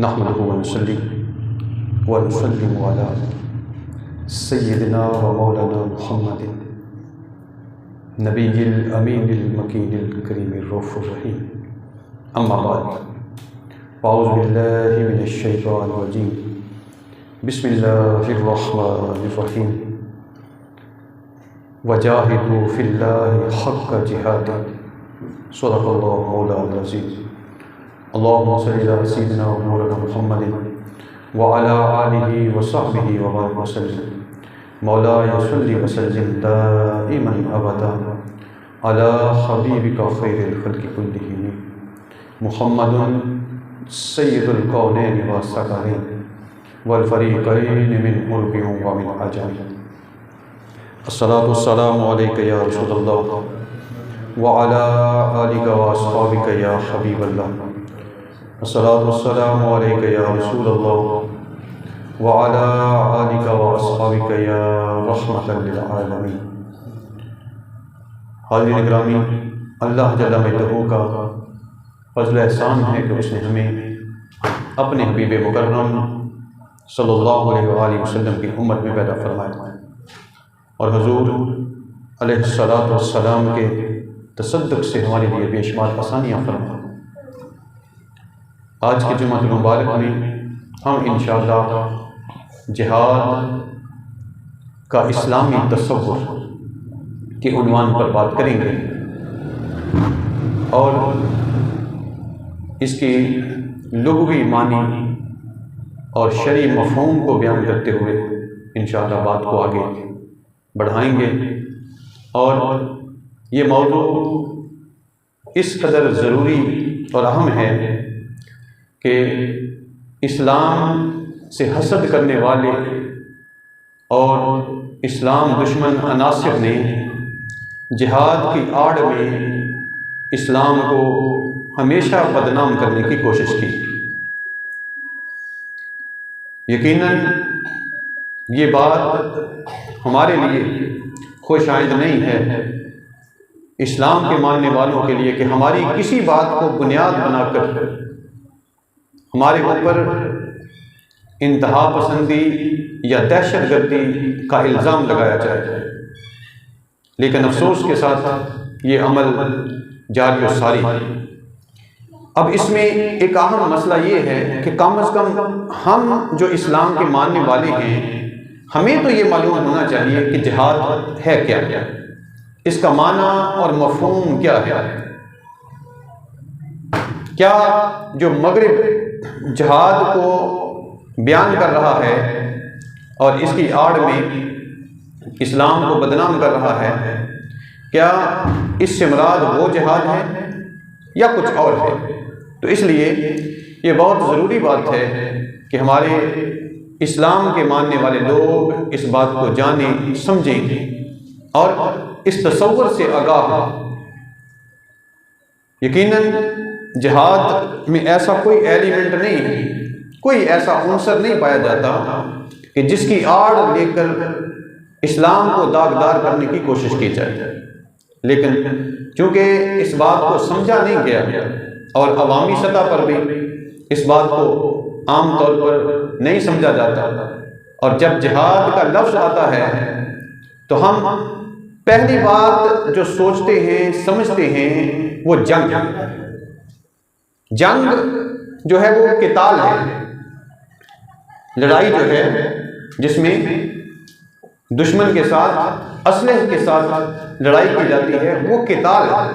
نحمده ونصلي ونسلم على سيدنا ومولانا محمد نبي الأمين المكين الكريم الرؤوف الرحيم. أما بعد، أعوذ بالله من الشيطان الرجيم. بسم الله الرحمن الرحيم. وجاهدوا في الله حق جهاده. صدق الله مولانا العظيم. اللهم صل على سيدنا ومولانا محمد وعلى آله وصحبه وبارك وسلم. مولاي صل وسلم دائما أبدا على حبيبك خير الخلق كلهم محمد سيد الكونين والثقلين والفريقين من عرب ومن عجم. الصلاة والسلام عليك يا رسول الله وعلى آلك وأصحابك يا حبيب الله. الصلاة والسلام عليك يا رسول الله وعلى آلك وأصحابك يا رحمة للعالمين. حاضرین گرامی، اللہ جل مجدہ کا فضل احسان ہے کہ اس نے ہمیں اپنے حبیب مکرم صلی اللہ علیہ وآلہ وسلم کی امت میں پیدا فرمایا اور حضور علیہ السلام کے تصدق سے ہمارے لیے بے شمار آسانیاں فرمائیں. آج کی جمعہ المبارک میں ہم انشاءاللہ جہاد کا اسلامی تصور کے عنوان پر بات کریں گے اور اس کی لغوی معنی اور شرعی مفہوم کو بیان کرتے ہوئے انشاءاللہ بات کو آگے بڑھائیں گے. اور یہ موضوع اس قدر ضروری اور اہم ہے کہ اسلام سے حسد کرنے والے اور اسلام دشمن عناصر نے جہاد کی آڑ میں اسلام کو ہمیشہ بدنام کرنے کی کوشش کی. یقیناً یہ بات ہمارے لیے خوش آئند نہیں ہے اسلام کے ماننے والوں کے لیے کہ ہماری کسی بات کو بنیاد بنا کر ہمارے اوپر انتہا پسندی یا دہشت گردی کا الزام لگایا جائے. لیکن افسوس کے ساتھ یہ عمل جاری و ساری. اب اس میں ایک اہم مسئلہ یہ ہے کہ کم از کم ہم جو اسلام کے ماننے والے ہیں ہمیں تو یہ معلوم ہونا چاہیے کہ جہاد ہے کیا، اس کا معنی اور مفہوم کیا ہے. کیا جو مغرب جہاد کو بیان کر رہا ہے اور اس کی آڑ میں اسلام کو بدنام کر رہا ہے، کیا اس سے مراد وہ جہاد ہے یا کچھ اور ہے؟ تو اس لیے یہ بہت ضروری بات ہے کہ ہمارے اسلام کے ماننے والے لوگ اس بات کو جانیں، سمجھیں اور اس تصور سے آگاہ ہوں. یقیناً جہاد میں ایسا کوئی ایلیمنٹ نہیں ہے، کوئی ایسا عنصر نہیں پایا جاتا کہ جس کی آڑ لے کر اسلام کو داغدار کرنے کی کوشش کی جائے. لیکن چونکہ اس بات کو سمجھا نہیں گیا اور عوامی سطح پر بھی اس بات کو عام طور پر نہیں سمجھا جاتا، اور جب جہاد کا لفظ آتا ہے تو ہم پہلی بات جو سوچتے ہیں سمجھتے ہیں وہ جنگ جو ہے وہ قتال ہے، لڑائی جو ہے جس میں دشمن کے ساتھ اسلحے کے ساتھ لڑائی کی جاتی ہے، وہ قتال ہے،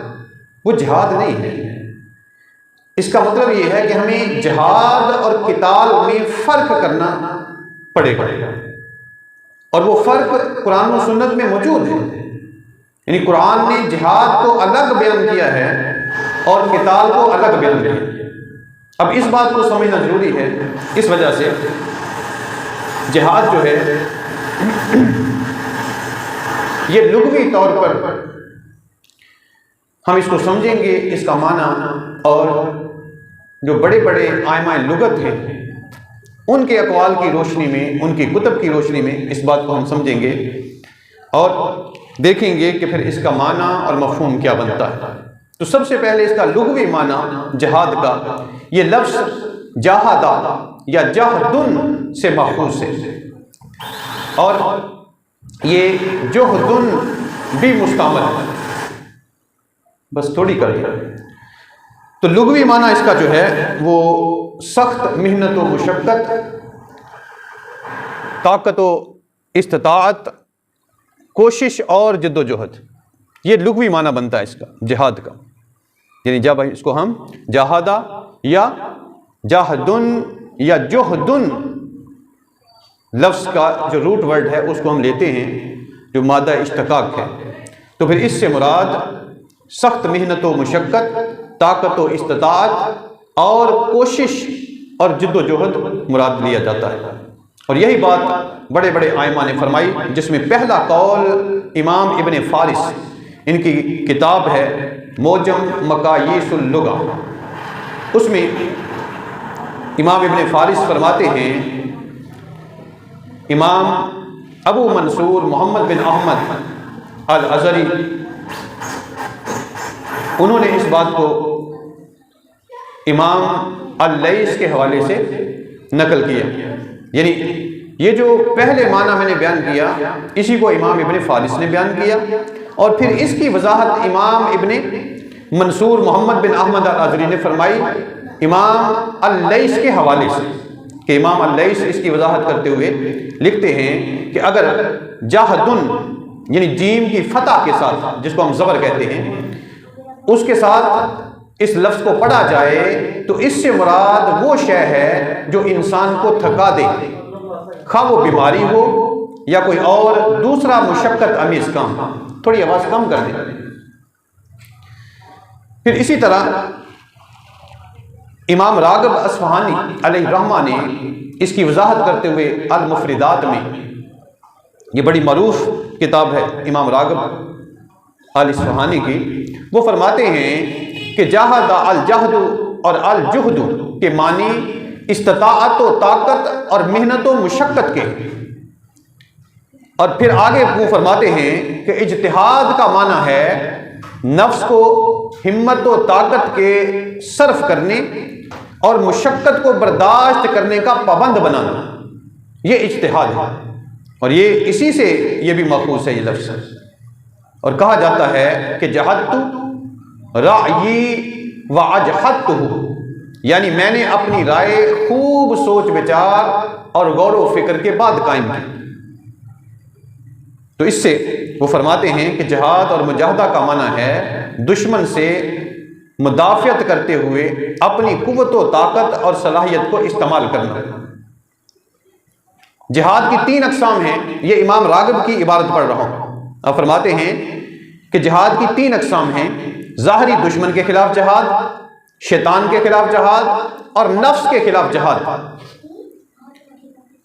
وہ جہاد نہیں ہے. اس کا مطلب یہ ہے کہ ہمیں جہاد اور قتال میں فرق کرنا پڑے گا، اور وہ فرق قرآن و سنت میں موجود ہے. یعنی قرآن نے جہاد کو الگ بیان کیا ہے اور قتال کو الگ بیان کیا. اب اس بات کو سمجھنا ضروری ہے. اس وجہ سے جہاد جو ہے یہ لغوی طور پر ہم اس کو سمجھیں گے، اس کا معنی، اور جو بڑے بڑے آئمہ لغت ہیں ان کے اقوال کی روشنی میں، ان کی کتب کی روشنی میں اس بات کو ہم سمجھیں گے اور دیکھیں گے کہ پھر اس کا معنی اور مفہوم کیا بنتا ہے. تو سب سے پہلے اس کا لغوی معنی جہاد کا، یہ لفظ جاہدہ یا جہدن سے ماخوذ ہے، اور یہ جہدن بھی مستعمل ہے، بس تھوڑی کر دیا۔ تو لغوی معنی اس کا جو ہے وہ سخت محنت و مشقت، طاقت و استطاعت، کوشش اور جد و جہد، یہ لغوی معنی بنتا ہے اس کا جہاد کا۔ یعنی جب اس کو ہم جہادہ یا جہدن یا جہدن لفظ کا جو روٹ ورڈ ہے اس کو ہم لیتے ہیں جو مادہ اشتقاق ہے، تو پھر اس سے مراد سخت محنت و مشقت، طاقت و استطاعت اور کوشش اور جد و جہد مراد لیا جاتا ہے۔ اور یہی بات بڑے بڑے ائمہ نے فرمائی، جس میں پہلا قول امام ابن فارس، ان کی کتاب ہے موجم مقاییس اللغہ، اس میں امام ابن فارس فرماتے ہیں، امام ابو منصور محمد بن احمد الازہری انہوں نے اس بات کو امام اللیث کے حوالے سے نقل کیا۔ یعنی یہ جو پہلے معنی میں نے بیان کیا اسی کو امام ابن فارس نے بیان کیا، اور پھر اس کی وضاحت امام ابن منصور محمد بن احمد الازہری نے فرمائی امام اللیث کے حوالے سے، کہ امام اللیث اس کی وضاحت کرتے ہوئے لکھتے ہیں کہ اگر جاہدن یعنی جیم کی فتح کے ساتھ، جس کو ہم زبر کہتے ہیں، اس کے ساتھ اس لفظ کو پڑھا جائے تو اس سے مراد وہ شے ہے جو انسان کو تھکا دے، خواہ وہ بیماری ہو یا کوئی اور دوسرا مشقت امیز کام۔ تھوڑی آواز کم کر دیں۔ پھر اسی طرح امام راغب اصفہانی علیہ الرحمہ نے اس کی وضاحت کرتے ہوئے المفردات میں، یہ بڑی معروف کتاب ہے امام راغب الاصفہانی کی، وہ فرماتے ہیں کہ جاہد الجہد اور الجہد کے معنی استطاعت و طاقت اور محنت و مشقت کے، اور پھر آگے وہ فرماتے ہیں کہ اجتہاد کا معنی ہے نفس کو ہمت و طاقت کے صرف کرنے اور مشقت کو برداشت کرنے کا پابند بنانا، یہ اجتہاد ہے، اور یہ اسی سے یہ بھی ماخوذ ہے یہ لفظ۔ اور کہا جاتا ہے کہ جہدت رأیی واجحدتہ، یعنی میں نے اپنی رائے خوب سوچ بچار اور غور و فکر کے بعد قائم کی۔ تو اس سے وہ فرماتے ہیں کہ جہاد اور مجاہدہ کا معنی ہے دشمن سے مدافعت کرتے ہوئے اپنی قوت و طاقت اور صلاحیت کو استعمال کرنا۔ جہاد کی 3 اقسام ہیں، یہ امام راغب کی عبارت پڑھ رہا ہوں۔ آپ فرماتے ہیں کہ جہاد کی 3 اقسام ہیں، ظاہری دشمن کے خلاف جہاد، شیطان کے خلاف جہاد اور نفس کے خلاف جہاد۔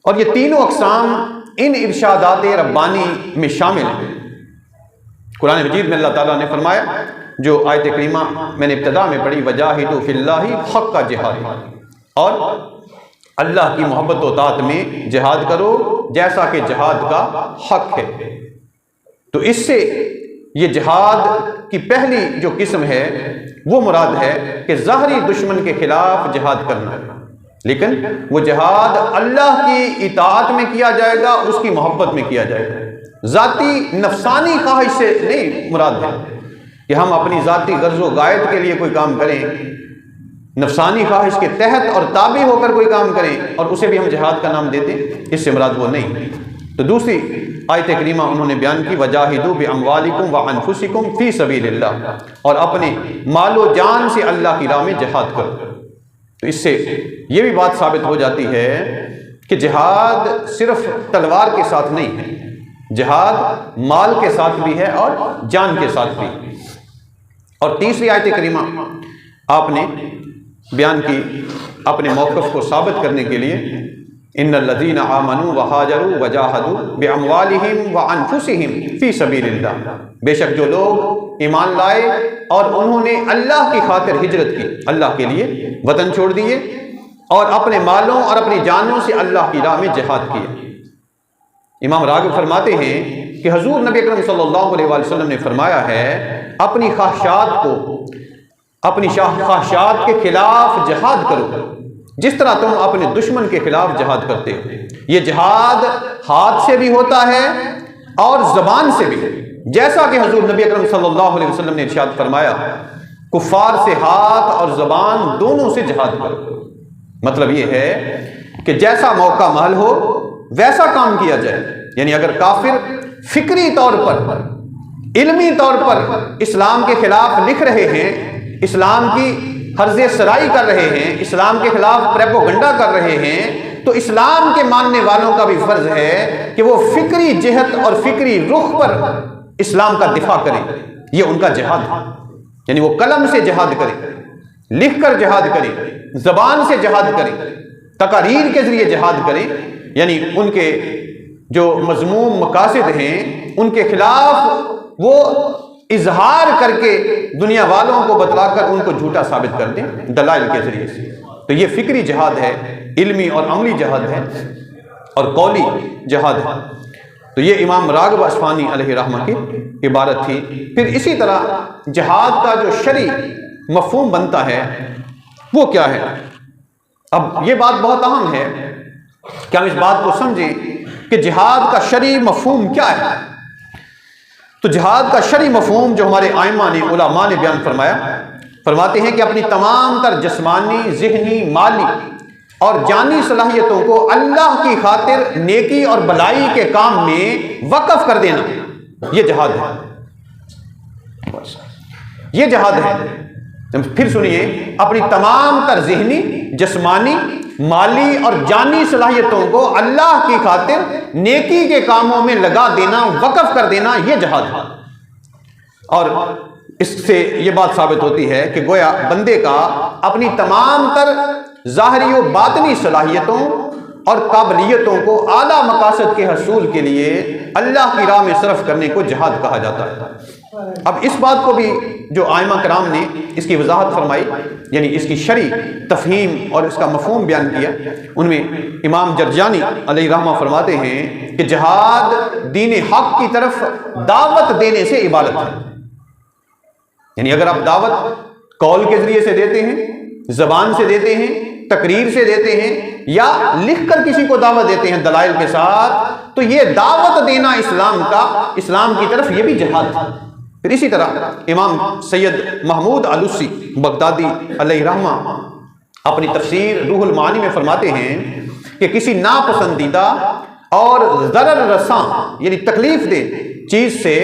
اور یہ تینوں اقسام ان ارشادات ربانی میں شامل ہیں۔ قرآن مجید میں اللہ تعالیٰ نے فرمایا، جو آیت کریمہ میں نے ابتدا میں پڑھی، وجاہدوا فی اللہ حق جہاد، اور اللہ کی محبت و طاعت میں جہاد کرو جیسا کہ جہاد کا حق ہے۔ تو اس سے یہ جہاد کی پہلی جو قسم ہے وہ مراد ہے کہ ظاہری دشمن کے خلاف جہاد کرنا، لیکن وہ جہاد اللہ کی اطاعت میں کیا جائے گا، اس کی محبت میں کیا جائے گا، ذاتی نفسانی خواہش سے نہیں مراد ہے کہ ہم اپنی ذاتی غرض و غایت کے لیے کوئی کام کریں، نفسانی خواہش کے تحت اور تابع ہو کر کوئی کام کریں اور اسے بھی ہم جہاد کا نام دیتے، اس سے مراد وہ نہیں۔ تو دوسری آیت کریمہ انہوں نے بیان کی، وجاہدوا باموالکم وانفسکم فی سبیل اللہ، اور اپنے مال و جان سے اللہ کی راہ میں جہاد کرو۔ تو اس سے یہ بھی بات ثابت ہو جاتی ہے کہ جہاد صرف تلوار کے ساتھ نہیں ہے، جہاد مال کے ساتھ بھی ہے اور جان کے ساتھ بھی۔ اور تیسری آیت کریمہ آپ نے بیان کی اپنے موقف کو ثابت کرنے کے لیے، ان الذین آمنوا وہاجروا وجاہدوا باموالہم وانفسہم فی سبیل اللہ، بے شک جو لوگ ایمان لائے اور انہوں نے اللہ کی خاطر ہجرت کی، اللہ کے لیے وطن چھوڑ دیے اور اپنے مالوں اور اپنی جانوں سے اللہ کی راہ میں جہاد کیا۔ امام راغب فرماتے ہیں کہ حضور نبی اکرم صلی اللہ علیہ وآلہ وسلم نے فرمایا ہے، اپنی خواہشات کو، اپنی خواہشات کے خلاف جہاد کرو، جس طرح تم اپنے دشمن کے خلاف جہاد کرتے ہو۔ یہ جہاد ہاتھ سے بھی ہوتا ہے اور زبان سے بھی، جیسا کہ حضور نبی اکرم صلی اللہ علیہ وسلم نے ارشاد فرمایا، کفار سے ہاتھ اور زبان دونوں سے جہاد کرو۔ مطلب یہ ہے کہ جیسا موقع محل ہو ویسا کام کیا جائے، یعنی اگر کافر فکری طور پر، علمی طور پر اسلام کے خلاف لکھ رہے ہیں، اسلام کی حرز سرائی کر رہے ہیں، اسلام کے خلاف پروپیگنڈا کر رہے ہیں، تو اسلام کے ماننے والوں کا بھی فرض ہے کہ وہ فکری جہت اور فکری رخ پر اسلام کا دفاع کریں۔ یہ ان کا جہاد ہے، یعنی وہ قلم سے جہاد کریں، لکھ کر جہاد کریں، زبان سے جہاد کریں، تقاریر کے ذریعے جہاد کریں، یعنی ان کے جو مذموم مقاصد ہیں ان کے خلاف وہ اظہار کر کے دنیا والوں کو بتلا کر ان کو جھوٹا ثابت کر دیں دلائل کے ذریعے سے۔ تو یہ فکری جہاد ہے، علمی اور عملی جہاد ہے، اور قولی جہاد ہے۔ تو یہ امام راغب اصفہانی علیہ رحمہ کی عبارت تھی۔ پھر اسی طرح جہاد کا جو شرعی مفہوم بنتا ہے وہ کیا ہے؟ اب یہ بات بہت اہم ہے کہ ہم اس بات کو سمجھیں کہ جہاد کا شرعی مفہوم کیا ہے۔ تو جہاد کا شرعی مفہوم جو ہمارے ائمہ نے، علماء نے بیان فرمایا، فرماتے ہیں کہ اپنی تمام تر جسمانی، ذہنی، مالی اور جانی صلاحیتوں کو اللہ کی خاطر نیکی اور بلائی کے کام میں وقف کر دینا، یہ جہاد ہے، یہ جہاد ہے۔ پھر سنیے، اپنی تمام تر ذہنی، جسمانی، مالی اور جانی صلاحیتوں کو اللہ کی خاطر نیکی کے کاموں میں لگا دینا، وقف کر دینا، یہ جہاد ہے۔ اور اس سے یہ بات ثابت ہوتی ہے کہ گویا بندے کا اپنی تمام تر ظاہری و باطنی صلاحیتوں اور قابلیتوں کو اعلیٰ مقاصد کے حصول کے لیے اللہ کی راہ میں صرف کرنے کو جہاد کہا جاتا ہے۔ اب اس بات کو بھی جو ائمہ کرام نے اس کی وضاحت فرمائی، یعنی اس کی شرعی تفہیم اور اس کا مفہوم بیان کیا، ان میں امام جرجانی علیہ رحمہ فرماتے ہیں کہ جہاد دین حق کی طرف دعوت دینے سے عبارت ہے۔ یعنی اگر آپ دعوت قول کے ذریعے سے دیتے ہیں، زبان سے دیتے ہیں، تقریر سے دیتے ہیں، یا لکھ کر کسی کو دعوت دیتے ہیں دلائل کے ساتھ، تو یہ دعوت دینا اسلام کا، اسلام کی طرف، یہ بھی جہاد ہے۔ پھر اسی طرح امام سید محمود علوسی بغدادی علیہ رحمہ اپنی تفسیر روح المعانی میں فرماتے ہیں کہ کسی ناپسندیدہ اور ضرر رساں یعنی تکلیف دہ چیز سے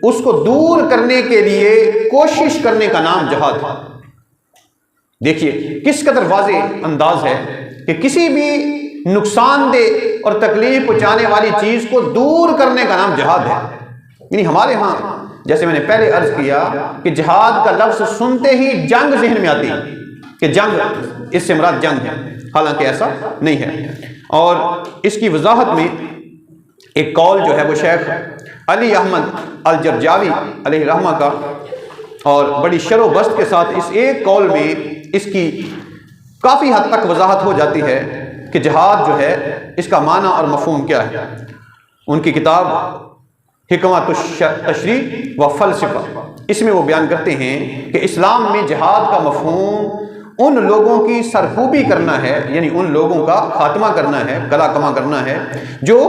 اس کو دور کرنے کے لیے کوشش کرنے کا نام جہاد ہے۔ دیکھیے کس قدر واضح انداز ہے کہ کسی بھی نقصان دہ اور تکلیف پہنچانے والی چیز کو دور کرنے کا نام جہاد ہے۔ یعنی ہمارے ہاں جیسے میں نے پہلے عرض کیا کہ جہاد کا لفظ سنتے ہی جنگ ذہن میں آتی ہے کہ جنگ، اس سے مراد جنگ ہے، حالانکہ ایسا نہیں ہے۔ اور اس کی وضاحت میں ایک قول جو ہے وہ شیخ علی احمد الجرجاوی علیہ رحمہ کا، اور بڑی شرح و بسط کے ساتھ اس ایک قول میں اس کی کافی حد تک وضاحت ہو جاتی ہے کہ جہاد جو ہے اس کا معنی اور مفہوم کیا ہے۔ ان کی کتاب حکمت التشریح و فلسفہ، اس میں وہ بیان کرتے ہیں کہ اسلام میں جہاد کا مفہوم ان لوگوں کی سرکوبی کرنا ہے، یعنی ان لوگوں کا خاتمہ کرنا ہے، گلا کما کرنا ہے جو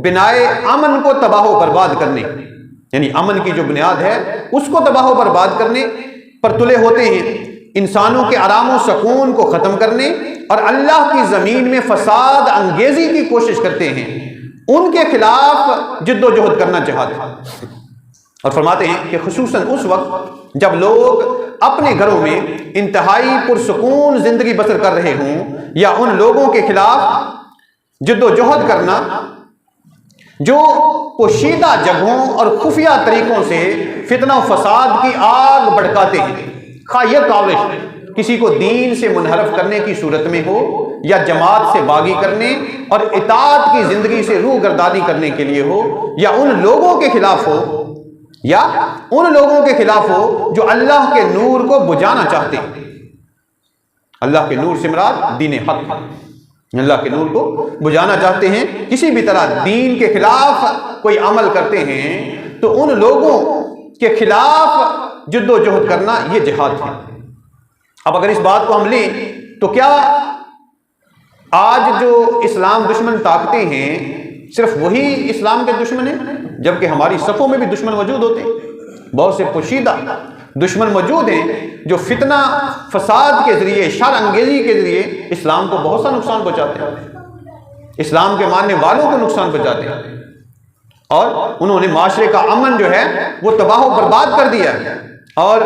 بنائے امن کو تباہ و برباد کرنے، یعنی امن کی جو بنیاد ہے اس کو تباہ و برباد کرنے پر تلے ہوتے ہیں، انسانوں کے آرام و سکون کو ختم کرنے اور اللہ کی زمین میں فساد انگیزی کی کوشش کرتے ہیں، ان کے خلاف جد و جہد کرنا جہاد ہے۔ اور فرماتے ہیں کہ خصوصاً اس وقت جب لوگ اپنے گھروں میں انتہائی پرسکون زندگی بسر کر رہے ہوں، یا ان لوگوں کے خلاف جد و جہد کرنا جو پوشیدہ جگہوں اور خفیہ طریقوں سے فتنہ و فساد کی آگ بھڑکاتے ہیں، خواہ یہ کاوش کسی کو دین سے منحرف کرنے کی صورت میں ہو، یا جماعت سے باغی کرنے اور اطاعت کی زندگی سے روح گردانی کرنے کے لیے ہو، یا ان لوگوں کے خلاف ہو، یا ان لوگوں کے خلاف ہو جو اللہ کے نور کو بجھانا چاہتے ہیں۔ اللہ کے نور سے مراد دین حق، اللہ کے نور کو بجھانا چاہتے ہیں، کسی بھی طرح دین کے خلاف کوئی عمل کرتے ہیں تو ان لوگوں کے خلاف جد و جہد کرنا یہ جہاد ہے۔ اب اگر اس بات کو ہم لیں تو کیا آج جو اسلام دشمن طاقتیں ہیں صرف وہی اسلام کے دشمن ہیں، جبکہ ہماری صفوں میں بھی دشمن موجود ہوتے ہیں، بہت سے پوشیدہ دشمن موجود ہیں جو فتنہ فساد کے ذریعے، شر انگیزی کے ذریعے اسلام کو بہت سا نقصان پہنچاتے ہیں، اسلام کے ماننے والوں کو نقصان پہنچاتے ہیں، اور انہوں نے معاشرے کا امن جو ہے وہ تباہ و برباد کر دیا ہے۔ اور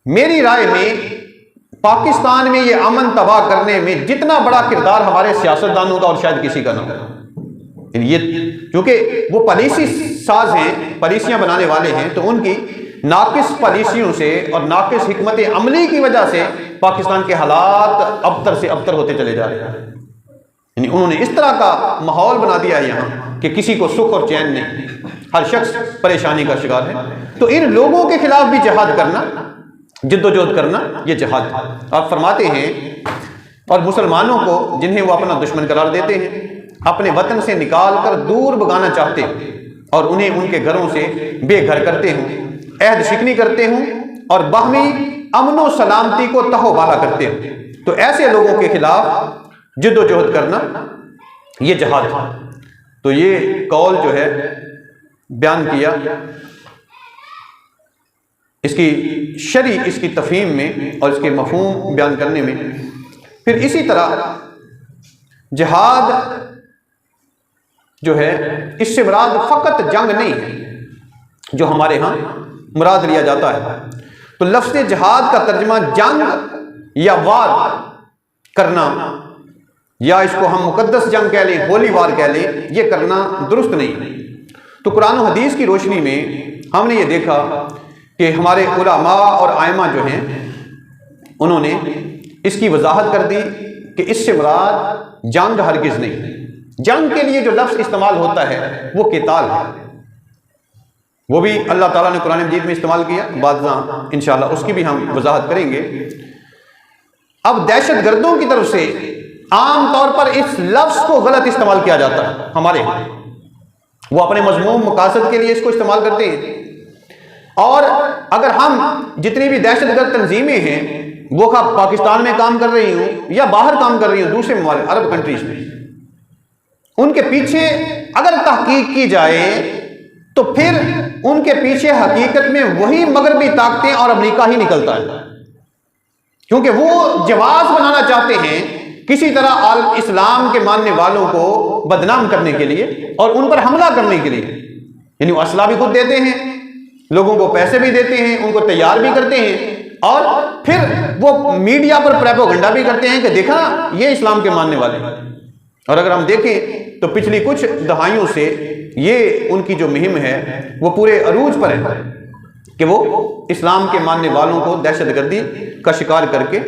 میری رائے میں پاکستان میں یہ امن تباہ کرنے میں جتنا بڑا کردار ہمارے سیاستدانوں کا اور شاید کسی کا نہ ہو، یہ کیونکہ وہ پالیسی ساز ہیں، پالیسیاں بنانے والے ہیں، تو ان کی ناقص پالیسیوں سے اور ناقص حکمت عملی کی وجہ سے پاکستان کے حالات ابتر سے ابتر ہوتے چلے جا رہے ہیں۔ یعنی انہوں نے اس طرح کا ماحول بنا دیا ہے یہاں کہ کسی کو سکھ اور چین نہیں، ہر شخص پریشانی کا شکار ہے۔ تو ان لوگوں کے خلاف بھی جہاد کرنا، جد و جہد کرنا، یہ جہاد ہے۔ آپ فرماتے ہیں اور مسلمانوں کو جنہیں وہ اپنا دشمن قرار دیتے ہیں اپنے وطن سے نکال کر دور بھگانا چاہتے ہیں اور انہیں ان کے گھروں سے بے گھر کرتے ہوں، عہد شکنی کرتے ہوں اور باہمی امن و سلامتی کو تہو بالا کرتے ہوں، تو ایسے لوگوں کے خلاف جد و جہد کرنا یہ جہاد ہے۔ تو یہ قول جو ہے بیان کیا، اس کی شرح، اس کی تفہیم میں اور اس کے مفہوم بیان کرنے میں۔ پھر اسی طرح جہاد جو ہے اس سے مراد فقط جنگ نہیں ہے جو ہمارے ہاں مراد لیا جاتا ہے۔ تو لفظ جہاد کا ترجمہ جنگ یا وار کرنا، یا اس کو ہم مقدس جنگ کہہ لیں، ہولی وار کہہ لیں، یہ کرنا درست نہیں۔ تو قرآن و حدیث کی روشنی میں ہم نے یہ دیکھا کہ ہمارے علماء اور ائمہ جو ہیں انہوں نے اس کی وضاحت کر دی کہ اس سے مراد جنگ ہرگز نہیں۔ جنگ کے لیے جو لفظ استعمال ہوتا ہے وہ قتال ہے، وہ بھی اللہ تعالیٰ نے قرآن مجید میں استعمال کیا، بعد انشاءاللہ اس کی بھی ہم وضاحت کریں گے۔ اب دہشت گردوں کی طرف سے عام طور پر اس لفظ کو غلط استعمال کیا جاتا ہے ہمارے ہاں، وہ اپنے مذموم مقاصد کے لیے اس کو استعمال کرتے ہیں، اور اگر ہم جتنی بھی دہشت گرد تنظیمیں ہیں وہ پاکستان میں کام کر رہی ہوں یا باہر کام کر رہی ہوں دوسرے ممالک عرب کنٹریز میں، ان کے پیچھے اگر تحقیق کی جائے تو پھر ان کے پیچھے حقیقت میں وہی مغربی طاقتیں اور امریکہ ہی نکلتا ہے، کیونکہ وہ جواز بنانا چاہتے ہیں کسی طرح اسلام کے ماننے والوں کو بدنام کرنے کے لیے اور ان پر حملہ کرنے کے لیے، یعنی وہ اسلحہ بھی خود دیتے ہیں، لوگوں کو پیسے بھی دیتے ہیں، ان کو تیار بھی کرتے ہیں، اور پھر وہ میڈیا پر پروپیگنڈا بھی کرتے ہیں کہ دیکھا یہ اسلام کے ماننے والے ہیں۔ اور اگر ہم دیکھیں تو پچھلی کچھ دہائیوں سے یہ ان کی جو مہم ہے وہ پورے عروج پر ہے کہ وہ اسلام کے ماننے والوں کو دہشت گردی کا شکار کر کے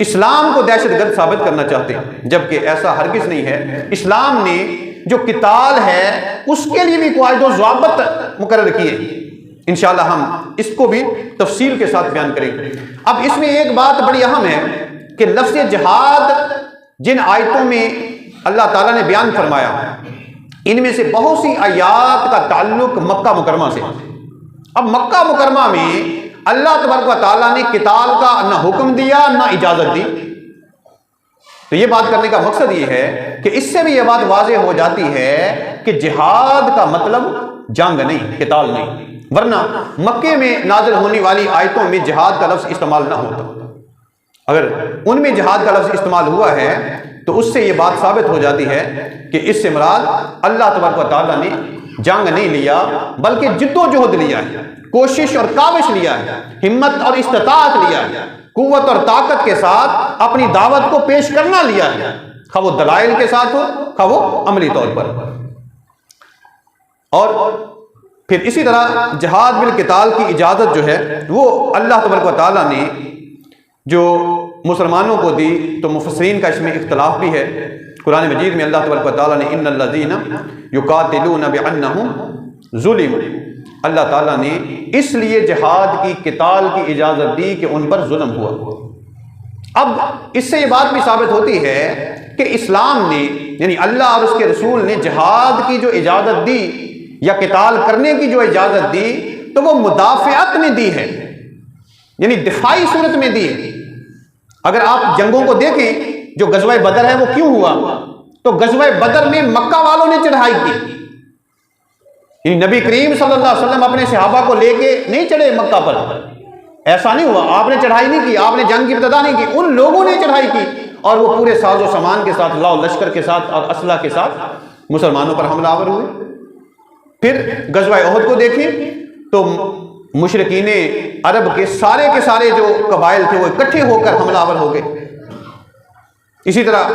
اسلام کو دہشت گرد ثابت کرنا چاہتے ہیں، جبکہ ایسا ہرگز نہیں ہے۔ اسلام نے جو قتال ہے اس کے لیے بھی قواعد و ضوابط مقرر کیے، انشاءاللہ ہم اس کو بھی تفصیل کے ساتھ بیان کریں گے۔ اب اس میں ایک بات بڑی اہم ہے کہ لفظ جہاد جن آیتوں میں اللہ تعالیٰ نے بیان فرمایا ان میں سے بہت سی آیات کا تعلق مکہ مکرمہ سے۔ اب مکہ مکرمہ میں اللہ تبارک و تعالیٰ نے قتال کا نہ حکم دیا نہ اجازت دی، تو یہ بات کرنے کا مقصد یہ ہے کہ اس سے بھی یہ بات واضح ہو جاتی ہے کہ جہاد کا مطلب جنگ نہیں، قتال نہیں، ورنہ مکے میں نازل ہونے والی آیتوں میں جہاد کا لفظ استعمال نہ ہوتا۔ اگر ان میں جہاد کا لفظ استعمال ہوا ہے تو اس سے یہ بات ثابت ہو جاتی ہے کہ اس سے مراد اللہ تبارک و تعالیٰ نے جنگ نہیں لیا بلکہ جد و جہد لیا ہے، کوشش اور کاوش لیا ہے، ہمت اور استطاعت لیا ہے، قوت اور طاقت کے ساتھ اپنی دعوت کو پیش کرنا لیا ہے، خواہ وہ دلائل کے ساتھ ہو خواہ وہ عملی طور پر۔ اور پھر اسی طرح جہاد بالقتال کی اجازت جو ہے وہ اللہ تبارک و تعالیٰ نے جو مسلمانوں کو دی، تو مفسرین کا اس میں اختلاف بھی ہے۔ قرآن مجید میں اللہ تبارک و تعالیٰ نے ان الذین یقاتلون بانہم ظلموا، اللہ تعالیٰ نے اس لیے جہاد کی قتال کی اجازت دی کہ ان پر ظلم ہوا۔ اب اس سے یہ بات بھی ثابت ہوتی ہے کہ اسلام نے یعنی اللہ اور اس کے رسول نے جہاد کی جو اجازت دی یا قتال کرنے کی جو اجازت دی تو وہ مدافعت میں دی ہے، یعنی دفاعی صورت میں دی ہے۔ اگر آپ جنگوں کو دیکھیں جو غزوہ بدر ہے وہ کیوں ہوا؟ تو غزوہ بدر میں مکہ والوں نے چڑھائی کی، یعنی نبی کریم صلی اللہ علیہ وسلم اپنے صحابہ کو لے کے نہیں چڑھے مکہ پر، ایسا نہیں ہوا، آپ نے چڑھائی نہیں کی، آپ نے جنگ کی ابتدا نہیں کی، ان لوگوں نے چڑھائی کی اور وہ پورے ساز و سامان کے ساتھ، لاؤ لشکر کے ساتھ اور اسلحہ کے ساتھ مسلمانوں پر حملہ آور ہوئے۔ پھر غزوہ احد کو دیکھیں تو مشرکین عرب کے سارے جو قبائل تھے وہ اکٹھے ہو کر حملہ آور ہو گئے۔ اسی طرح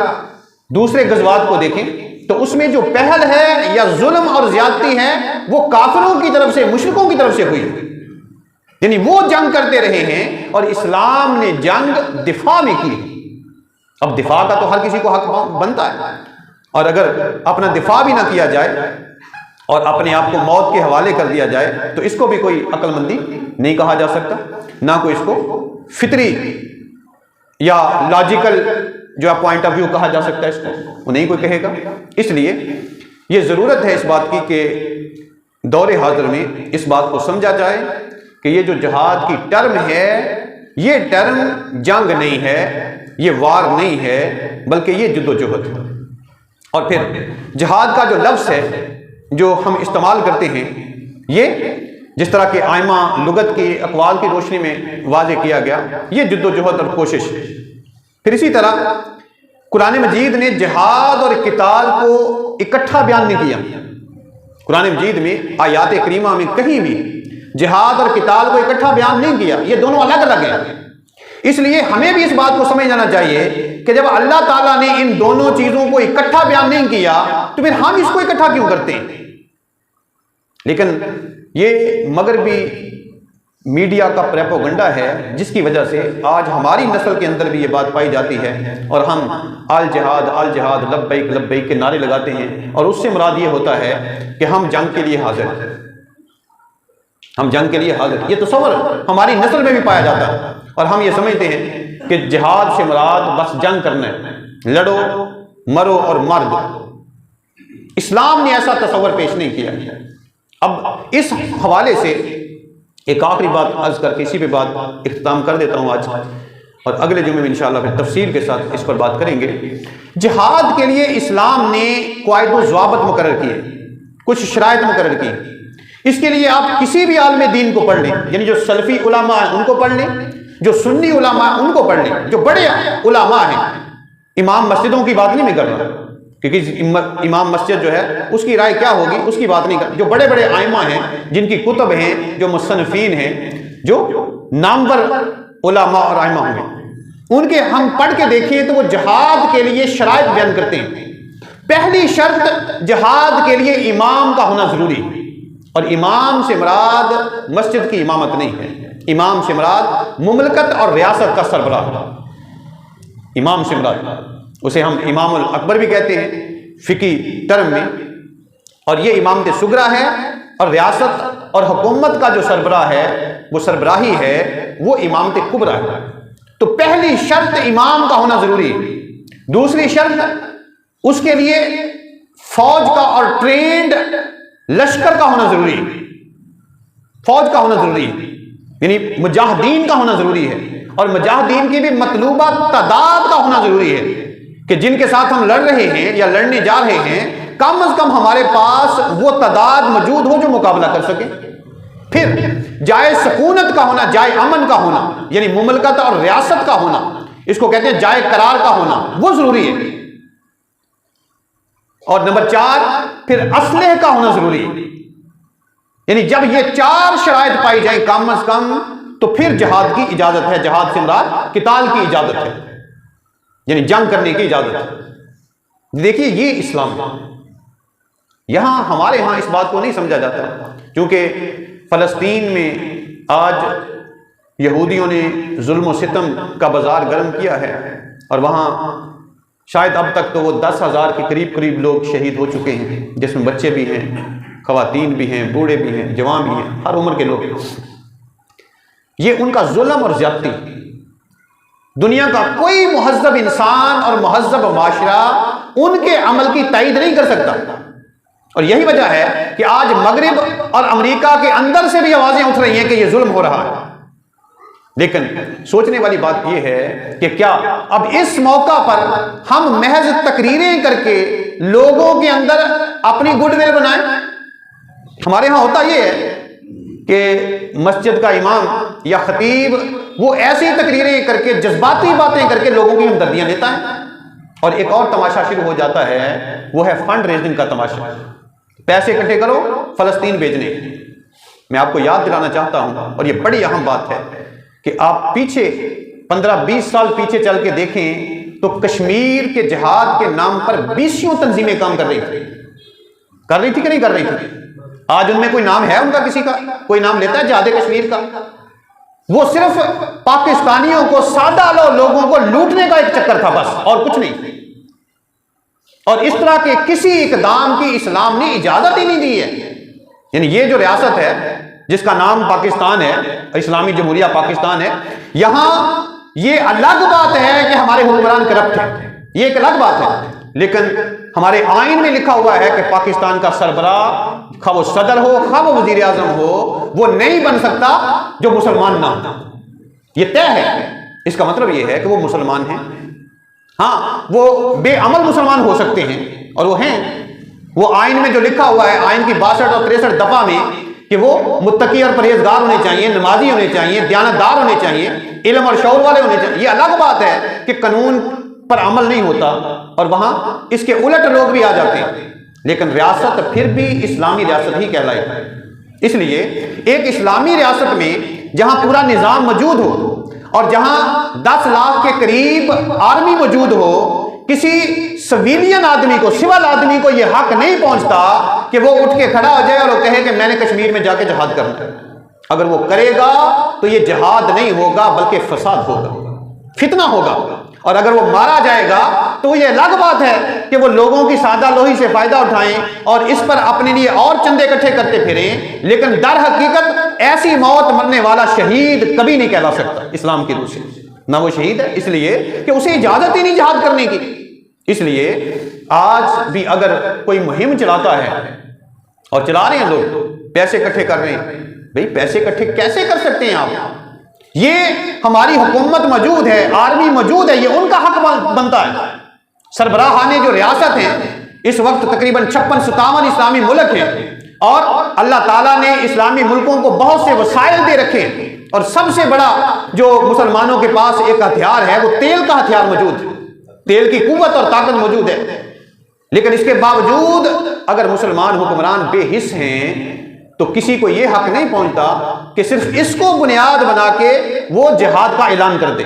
دوسرے غزوات کو دیکھیں تو اس میں جو پہل ہے یا ظلم اور زیادتی ہے وہ کافروں کی طرف سے، مشرکوں کی طرف سے ہوئی، یعنی وہ جنگ کرتے رہے ہیں اور اسلام نے جنگ دفاع میں کی۔ اب دفاع کا تو ہر کسی کو حق بنتا ہے، اور اگر اپنا دفاع بھی نہ کیا جائے اور اپنے آپ کو موت کے حوالے کر دیا جائے تو اس کو بھی کوئی عقل مندی نہیں کہا جا سکتا، نہ کوئی اس کو فطری یا لاجیکل جو پوائنٹ آف ویو کہا جا سکتا ہے، اس کو وہ نہیں کوئی کہے گا۔ اس لیے یہ ضرورت ہے اس بات کی کہ دور حاضر میں اس بات کو سمجھا جائے کہ یہ جو جہاد کی ٹرم ہے یہ ٹرم جنگ نہیں ہے، یہ وار نہیں ہے، بلکہ یہ جد و جہد ہے۔ اور پھر جہاد کا جو لفظ ہے جو ہم استعمال کرتے ہیں، یہ جس طرح کہ آئمہ لغت کی اقوال کی روشنی میں واضح کیا گیا، یہ جد و جہد اور کوشش۔ پھر اسی طرح قرآن مجید نے جہاد اور قتال کو اکٹھا بیان نہیں کیا۔ قرآن مجید میں آیات کریمہ میں کہیں بھی جہاد اور قتال کو اکٹھا بیان نہیں کیا، یہ دونوں الگ الگ ہیں۔ اس لیے ہمیں بھی اس بات کو سمجھ جانا چاہیے کہ جب اللہ تعالیٰ نے ان دونوں چیزوں کو اکٹھا بیان نہیں کیا تو پھر ہم اس کو اکٹھا کیوں کرتے ہیں؟ لیکن یہ مغربی میڈیا کا پریپوگنڈا ہے جس کی وجہ سے آج ہماری نسل کے اندر بھی یہ بات پائی جاتی ہے، اور ہم آل جہاد لبیک لبیک کے نعرے لگاتے ہیں، اور اس سے مراد یہ ہوتا ہے کہ ہم جنگ کے لیے حاضر ہیں، ہم جنگ کے لیے حاضر۔ یہ تصور ہماری نسل میں بھی پایا جاتا ہے، اور ہم یہ سمجھتے ہیں کہ جہاد سے مراد بس جنگ کرنا ہے، لڑو مرو اور مر دو۔ اسلام نے ایسا تصور پیش نہیں کیا۔ اب اس حوالے سے ایک آخری بات عرض کر کے اسی پہ بات اختتام کر دیتا ہوں آج، اور اگلے جمعے میں انشاءاللہ پھر تفصیل کے ساتھ اس پر بات کریں گے۔ جہاد کے لیے اسلام نے قواعد و ضوابط مقرر کیے، کچھ شرائط مقرر کی۔ اس کے لیے آپ کسی بھی عالم دین کو پڑھ لیں، یعنی جو سلفی علماء ہیں ان کو پڑھ لیں، جو سنی علماء ہیں ان کو پڑھ لیں، جو بڑے علماء ہیں۔ امام مسجدوں کی بات نہیں میں کر رہا، کیونکہ امام مسجد جو ہے اس کی رائے کیا ہوگی اس کی بات نہیں کر، جو بڑے بڑے ائمہ ہیں جن کی کتب ہیں، جو مصنفین ہیں، جو نامور علماء اور ائمہ ہوں گے، ان کے ہم پڑھ کے دیکھیں تو وہ جہاد کے لیے شرائط بیان کرتے ہیں۔ پہلی شرط جہاد کے لیے امام کا ہونا ضروری، اور امام سے مراد مسجد کی امامت نہیں ہے، امام سے مراد مملکت اور ریاست کا سربراہ، امام سے مراد اسے ہم امام الاکبر بھی کہتے ہیں فقی ٹرم میں، اور یہ امامت صغریٰ ہے، اور ریاست اور حکومت کا جو سربراہ ہے وہ سربراہی ہے، وہ امامت کبریٰ ہے۔ تو پہلی شرط امام کا ہونا ضروری ہے۔ دوسری شرط اس کے لیے فوج کا اور ٹرینڈ لشکر کا ہونا ضروری ہے، فوج کا ہونا ضروری ہے، یعنی مجاہدین کا ہونا ضروری ہے، اور مجاہدین کی بھی مطلوبہ تعداد کا ہونا ضروری ہے کہ جن کے ساتھ ہم لڑ رہے ہیں یا لڑنے جا رہے ہیں کم از کم ہمارے پاس وہ تعداد موجود ہو جو مقابلہ کر سکے۔ پھر جائے سکونت کا ہونا، جائے امن کا ہونا، یعنی مملکت اور ریاست کا ہونا، اس کو کہتے ہیں جائے قرار کا ہونا، وہ ضروری ہے۔ اور نمبر 4 پھر اسلحے کا ہونا ضروری ہے، یعنی جب یہ 4 شرائط پائی جائیں کم از کم تو پھر جہاد کی اجازت ہے، جہاد سے مراد قتال کی اجازت ہے، یعنی جنگ کرنے کی اجازت ہے۔ دیکھیے یہ اسلام ہے۔ یہاں ہمارے ہاں اس بات کو نہیں سمجھا جاتا، کیونکہ فلسطین میں آج یہودیوں نے ظلم و ستم کا بازار گرم کیا ہے، اور وہاں شاید اب تک تو وہ 10,000 کے قریب لوگ شہید ہو چکے ہیں، جس میں بچے بھی ہیں، خواتین بھی ہیں، بوڑھے بھی ہیں، جوان بھی ہیں، ہر عمر کے لوگ۔ یہ ان کا ظلم اور زیادتی، دنیا کا کوئی مہذب انسان اور مہذب معاشرہ ان کے عمل کی تائید نہیں کر سکتا۔ اور یہی وجہ ہے کہ آج مغرب اور امریکہ کے اندر سے بھی آوازیں اٹھ رہی ہیں کہ یہ ظلم ہو رہا ہے، لیکن سوچنے والی بات یہ ہے کہ کیا اب اس موقع پر ہم محض تقریریں کر کے لوگوں کے اندر اپنی گڈ ول بنائیں؟ ہمارے ہاں ہوتا یہ ہے کہ مسجد کا امام یا خطیب وہ ایسی تقریریں کر کے جذباتی باتیں کر کے لوگوں کی ہمدردیاں لیتا ہے، اور ایک اور تماشا شروع ہو جاتا ہے، وہ ہے فنڈ ریزنگ کا تماشا، پیسے اکٹھے کرو فلسطین بھیجنے۔ میں آپ کو یاد دلانا چاہتا ہوں، اور یہ بڑی اہم بات ہے، کہ آپ پیچھے 15-20 سال پیچھے چل کے دیکھیں تو کشمیر کے جہاد کے نام پر 20 تنظیمیں کام کر رہی تھی کہ نہیں کر رہی تھی؟ آج ان میں کوئی نام ہے ان کا؟ کسی کا کوئی نام لیتا ہے جہاد کشمیر کا؟ وہ صرف پاکستانیوں کو، سادہ لوگوں کو لوٹنے کا ایک چکر تھا بس، اور کچھ نہیں۔ اور اس طرح کے کسی اقدام کی اسلام نے اجازت ہی نہیں دی ہے۔ یعنی یہ جو ریاست ہے جس کا نام پاکستان ہے، اسلامی جمہوریہ پاکستان ہے، یہاں یہ الگ بات ہے کہ ہمارے حکمران کرپٹ ہیں، یہ ایک الگ بات ہے، لیکن ہمارے آئین میں لکھا ہوا ہے کہ پاکستان کا سربراہ، خواہ وہ صدر ہو خواہ وہ وزیر اعظم ہو، وہ نہیں بن سکتا جو مسلمان نہ ہو۔ یہ طے ہے۔ اس کا مطلب یہ ہے کہ وہ مسلمان ہیں۔ ہاں، وہ بے عمل مسلمان ہو سکتے ہیں، اور وہ ہیں۔ وہ آئین میں جو لکھا ہوا ہے، آئین کی 62 اور 63 دفعہ میں، کہ وہ متقی اور پرہیزگار ہونے چاہیے، نمازی ہونے چاہیے، دیانتدار ہونے چاہیے، علم اور شعور والے ہونے چاہیے۔ یہ الگ بات ہے کہ قانون پر عمل نہیں ہوتا اور وہاں اس کے الٹ لوگ بھی آ جاتے ہیں، لیکن ریاست پھر بھی اسلامی ریاست ہی کہلائے۔ اس لیے ایک اسلامی ریاست میں جہاں پورا نظام موجود ہو اور جہاں 10 لاکھ کے قریب آرمی موجود ہو، کسی سویلین آدمی کو، سول آدمی کو یہ حق نہیں پہنچتا کہ وہ اٹھ کے کھڑا ہو جائے اور وہ کہے کہ میں نے کشمیر میں جا کے جہاد کرنا ہے۔ اگر وہ کرے گا تو یہ جہاد نہیں ہوگا بلکہ فساد ہوگا، فتنہ ہوگا۔ اور اگر وہ مارا جائے گا تو یہ الگ بات ہے کہ وہ لوگوں کی سادہ لوہی سے فائدہ اٹھائیں اور اس پر اپنے لیے اور چندے اکٹھے کرتے پھریں، لیکن در حقیقت ایسی موت مرنے والا شہید کبھی نہیں کہلا سکتا اسلام کی روح سے، نہ وہ شہید ہے، اس لیے کہ اسے اجازت ہی نہیں جہاد کرنے کی۔ اس لیے آج بھی اگر کوئی مہم چلاتا ہے، اور چلا رہے ہیں لوگ، پیسے اکٹھے کر رہے ہیں، بھئی پیسے اکٹھے کیسے کر سکتے ہیں آپ؟ یہ ہماری حکومت موجود ہے، آرمی موجود ہے، یہ ان کا حق بنتا ہے۔ سربراہان جو ریاست ہیں اس وقت تقریباً 56-57 اسلامی ملک ہیں، اور اللہ تعالیٰ نے اسلامی ملکوں کو بہت سے وسائل دے رکھے ہیں، اور سب سے بڑا جو مسلمانوں کے پاس ایک ہتھیار ہے وہ تیل کا ہتھیار موجود ہے، تیل کی قوت اور طاقت موجود ہے۔ لیکن اس کے باوجود اگر مسلمان حکمران بے حس ہیں تو کسی کو یہ حق نہیں پہنچتا کہ صرف اس کو بنیاد بنا کے وہ جہاد کا اعلان کر دے۔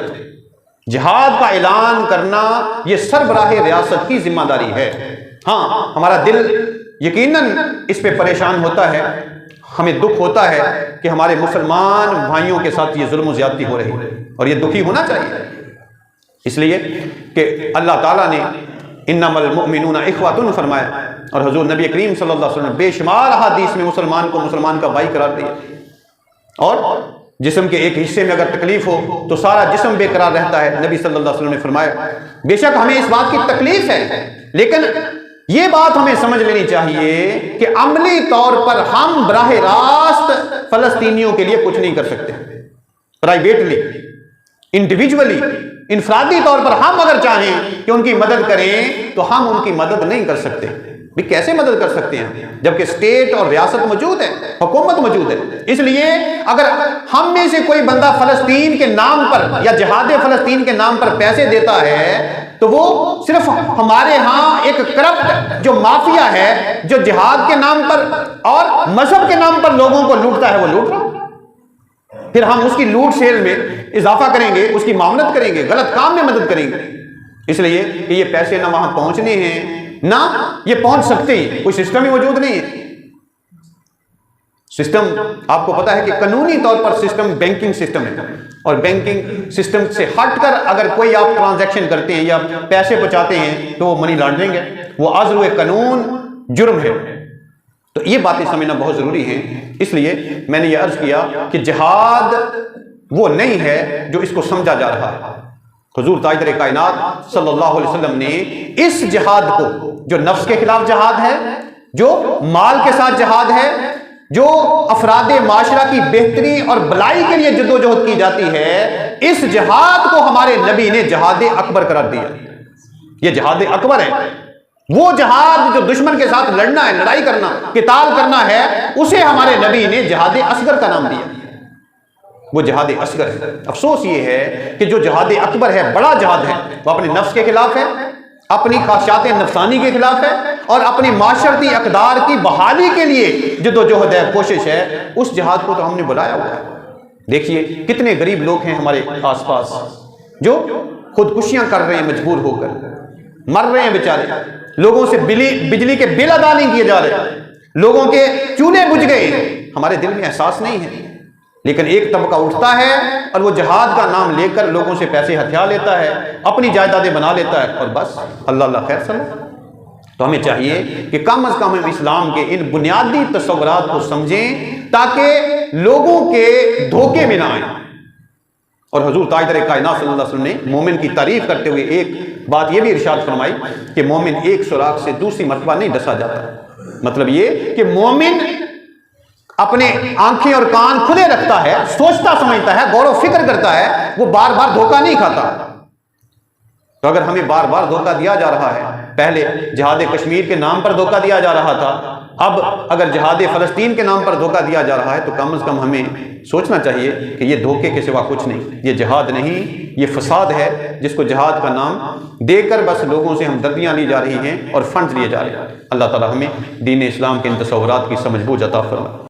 جہاد کا اعلان کرنا یہ سربراہ ریاست کی ذمہ داری ہے۔ ہاں، ہمارا دل یقیناً اس پہ پریشان ہوتا ہے، ہمیں دکھ ہوتا ہے کہ ہمارے مسلمان بھائیوں کے ساتھ یہ ظلم و زیادتی ہو رہی ہے، اور یہ دکھی ہونا چاہیے، اس لیے کہ اللہ تعالیٰ نے انما المؤمنون اخوۃ فرمایا، اور حضور نبی کریم صلی اللہ علیہ وسلم نے بے شمار احادیث میں مسلمان کو مسلمان کا بھائی قرار دیا۔ اور جسم کے ایک حصے میں اگر تکلیف ہو تو سارا جسم بے قرار رہتا ہے، نبی صلی اللہ علیہ وسلم نے فرمایا۔ بے شک ہمیں اس بات کی تکلیف ہے، لیکن یہ بات ہمیں سمجھ لینی چاہیے کہ عملی طور پر ہم براہ راست فلسطینیوں کے لیے کچھ نہیں کر سکتے۔ پرائیویٹلی، انڈیویجولی، انفرادی طور پر ہم اگر چاہیں کہ ان کی مدد کریں تو ہم ان کی مدد نہیں کر سکتے۔ بھی کیسے مدد کر سکتے ہیں جبکہ اسٹیٹ اور ریاست موجود ہے، حکومت موجود ہے؟ اس لیے اگر ہم میں سے کوئی بندہ فلسطین کے نام پر یا جہاد فلسطین کے نام پر پیسے دیتا ہے تو وہ صرف ہمارے ہاں ایک کرپٹ جو مافیا ہے، جو جہاد کے نام پر اور مذہب کے نام پر لوگوں کو لوٹتا ہے، وہ لوٹ رہا ہے۔ پھر ہم اس کی لوٹ سیل میں اضافہ کریں گے، اس کی معاونت کریں گے، غلط کام میں مدد کریں گے، اس لیے کہ یہ پیسے نہ وہاں پہنچنے ہیں نہ یہ پہنچ سکتے ہیں، کوئی سسٹم ہی موجود نہیں ہے۔ سسٹم آپ کو پتا ہے کہ قانونی طور پر سسٹم بینکنگ سسٹم ہے، اور بینکنگ سسٹم سے ہٹ کر اگر کوئی آپ ٹرانزیکشن کرتے ہیں یا پیسے پہنچاتے ہیں تو وہ منی لانڈرنگ ہے، وہ عزل قانون جرم ہے۔ تو یہ باتیں سمجھنا بہت ضروری ہیں۔ اس لیے میں نے یہ عرض کیا کہ جہاد وہ نہیں ہے جو اس کو سمجھا جا رہا ہے۔ حضور تاجدار کائنات صلی اللہ علیہ وسلم نے اس جہاد کو، جو نفس کے خلاف جہاد ہے، جو مال کے ساتھ جہاد ہے، جو افراد معاشرہ کی بہتری اور بلائی کے لیے جدوجہد کی جاتی ہے، اس جہاد کو ہمارے نبی نے جہاد اکبر قرار دیا۔ یہ جہاد اکبر ہے، وہ جہاد جو دشمن کے ساتھ لڑنا ہے، لڑائی کرنا، قتال کرنا ہے، اسے ہمارے نبی نے جہاد اصغر کا نام دیا۔ وہ جہاد اصغر ہے۔ افسوس یہ ہے کہ جو جہاد اکبر ہے، بڑا جہاد ہے، وہ اپنے نفس کے خلاف ہے، اپنی خواہشات نفسانی کے خلاف ہے، اور اپنی معاشرتی اقدار کی بحالی کے لیے جدوجہد ہے، کوشش ہے۔ اس جہاد کو تو ہم نے بلایا ہوا ہے۔ دیکھیے کتنے غریب لوگ ہیں ہمارے آس پاس جو خودکشیاں کر رہے ہیں، مجبور ہو کر مر رہے ہیں بیچارے، لوگوں سے بجلی کے بل ادا نہیں کیے جا رہے، لوگوں کے چولہے بجھ گئے۔ ہمارے دل میں احساس نہیں ہے، لیکن ایک طبقہ اٹھتا ہے اور وہ جہاد کا نام لے کر لوگوں سے پیسے ہتھیا لیتا ہے، اپنی جائیدادیں بنا لیتا ہے، اور بس اللہ اللہ خیر سمجھ۔ تو ہمیں چاہیے کہ کم از کم ہم اسلام کے ان بنیادی تصورات کو سمجھیں تاکہ لوگوں کے دھوکے میں نہ آئیں۔ اور حضور تاجدار کائنات صلی اللہ علیہ وسلم نے مومن کی تعریف کرتے ہوئے ایک بات یہ بھی ارشاد فرمائی کہ مومن ایک سوراخ سے دوسری مرتبہ نہیں ڈسا جاتا۔ مطلب یہ کہ مومن اپنے آنکھیں اور کان کھلے رکھتا ہے، سوچتا سمجھتا ہے، غور و فکر کرتا ہے، وہ بار بار دھوکہ نہیں کھاتا۔ تو اگر ہمیں بار بار دھوکہ دیا جا رہا ہے، پہلے جہاد کشمیر کے نام پر دھوکہ دیا جا رہا تھا، اب اگر جہاد فلسطین کے نام پر دھوکہ دیا جا رہا ہے، تو کم از کم ہمیں سوچنا چاہیے کہ یہ دھوکے کے سوا کچھ نہیں، یہ جہاد نہیں، یہ فساد ہے جس کو جہاد کا نام دے کر بس لوگوں سے ہمدردیاں لی جا رہی ہیں اور فنڈز لیے جا رہے ہیں۔ اللہ تعالی ہمیں دین اسلام کے ان تصورات کی سمجھ بوجھ عطا فرمائے۔